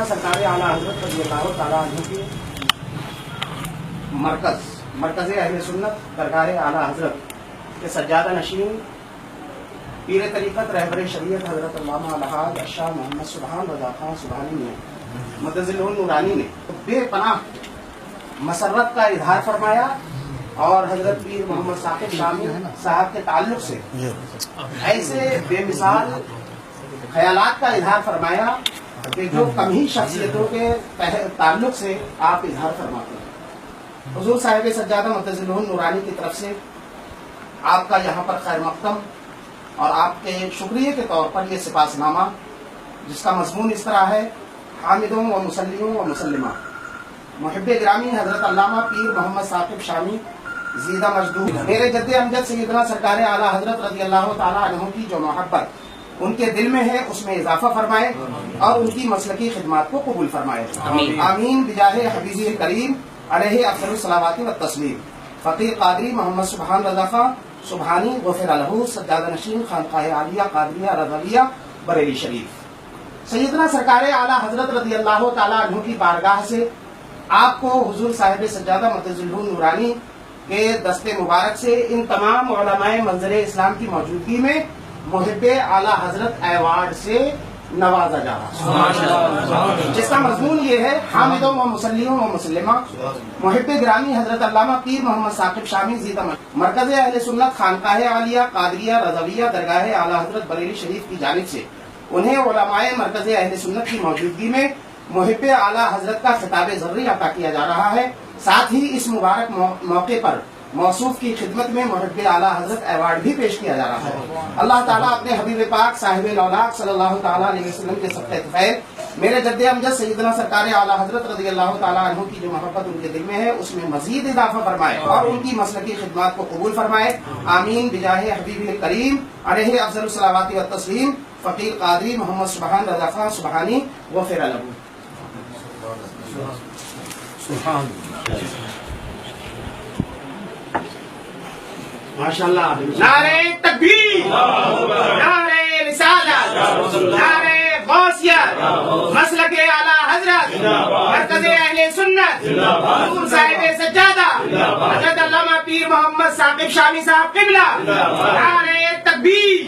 सैयदना सरकार आला हजरत रज़ी अल्लाह ताला अन्हु की मरकज़ अहले सुन्नत दरगाह आला हजरत के सज्जादा नशीन पीर तरीक़त रहबर शरीयत हजरत अल्लामा अलहाज अशाह मोहम्मद सुबहान रज़ा खान सुबहानी ने मुतज़िलुन नूरानी ने बेपनाह मसरत का इजहार फरमाया और हजरत पीर मोहम्मद साकिब शामी साहब के ताल्लुक से ऐसे बेमिसाल ख्यालात का इजहार फरमाया कि जो कम ही शख्सियतों के ताल्लुक से आप इजहार फरमाते हैं। हुजूर साहिब सज्जादा मुतज़िलुन नूरानी की तरफ से आपका यहाँ पर खैर मक़दम और आपके शुक्रिया के तौर पर यह सिपासनामा जिसका मज़मून इस तरह है, हामिदों व मुसल्लियों व मुसल्लिमा मुहिब्बे गिरामी हजरत अल्लामा पीर मोहम्मद साकिब शामी ज़ीदा मजदूर मेरे जद्दे अमजद सैयदना सरकार आला हजरत रज़ी अल्लाह ताला अन्हु की जो मोहब्बत उनके दिल में है उसमें इजाफा फरमाए और उनकी मसलकी खिदमात को कबूल फरमाए। आमीन बिजाहे हबीबी करीम अलैहि अफ़ज़लुस सलावाति व तस्लीम। फ़कीर क़ादरी मोहम्मद सुबहान रज़ा खान सुबहानी गुफ़िर लहू सज्जादा नशीन खानक़ाह आलिया क़ादरिया रज़विया बरेली शरीफ। सैयदना सरकार आला हजरत रज़ी अल्लाह ताला अन्हु की बारगाह से आपको हुजूर साहिब सज्जादा मुतज़िलुन नूरानी के दस्ते मुबारक से इन तमाम उलमाए मंज़र इस्लाम की मौजूदगी में मुहिब्बे आला हजरत अवार्ड से नवाजा जा रहा है, जिसका मजमून ये है, हामिदों व मुसल्लियों व मुसल्लिमा मुहिब्बे गिरामी हजरत अल्लामा पीर मोहम्मद साकिब शामी ज़ीदा मरकज़ अहले सुन्नत खानक़ाह आलिया क़ादरिया रज़विया दरगाह आला हजरत बरेली शरीफ की जानिब से उन्हें उलमाए मरकज़ अहले सुन्नत की मौजूदगी में मुहिब्बे आला हजरत का खिताब ज़र्री अता किया जा रहा है। साथ ही इस मुबारक मौके पर मौसूफ की खिदमत में मुहिब्बे आला हजरत अवार्ड भी पेश किया जा रहा है। अल्लाह ताला अपने हबीब पाक साहिब लौलाक सल्लल्लाहु ताला अलैहि वसल्लम के सबके खैर मेरे जद्दे अमजद सैयदना सरकार आला हजरत रज़ी अल्लाह ताला अन्हु की जो मोहब्बत उनके दिल में है उसमें मजीद इजाफा फरमाए और उनकी मसलकी खिदमत को कबूल फरमाए। आमीन बिजाहे हबीबी करीम अलैहि अफ़ज़लुस सलावाति व तस्लीम। फ़कीर क़ादरी मोहम्मद सुबहान रज़ा खान सुबहानी गुफ़िर लहू। माशाअल्लाह। नारे तकबीर, नारे रिसालत, नारे गौसियत, मसलके आला हजरत, मरकज़े अहले सुन्नत, हुजूर साहिब सज्जादा हजरत अल्लामा पीर मोहम्मद साकिब शामी साहब क़िबला। नारे तकबीर।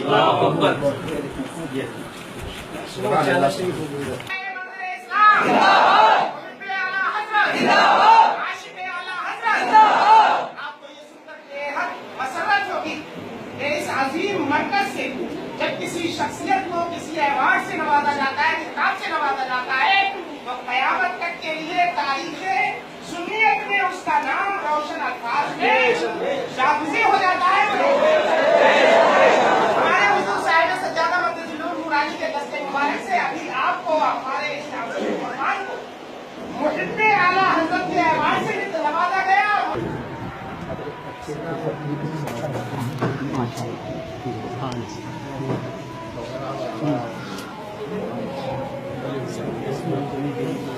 इस अजीम मरकज से जब किसी शख्सियत को किसी अवार्ड से नवाजा जाता है, खिताब से नवाजा जाता है, तो क़यामत तक के लिए तारीख़ सुन्नियत में उसका नाम रोशन अल्फाज में शामिल हो जाता है। हमारे हुजूर साहिब सज्जादा मुतज़िलुन नूरानी के दस्ते मुबारक से अभी आपको हमारे इस फरमान को मुहिब्बे आला हज़रत के अवार्ड से भी नवाजा गया।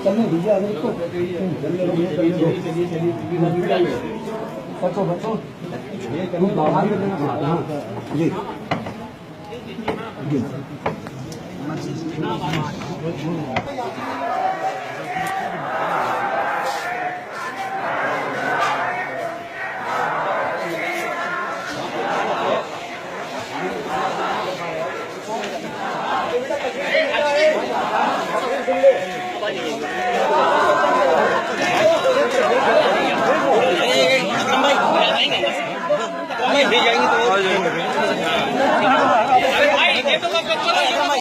चलने दीजिए अगर इसको बच्चों जाएंगे तो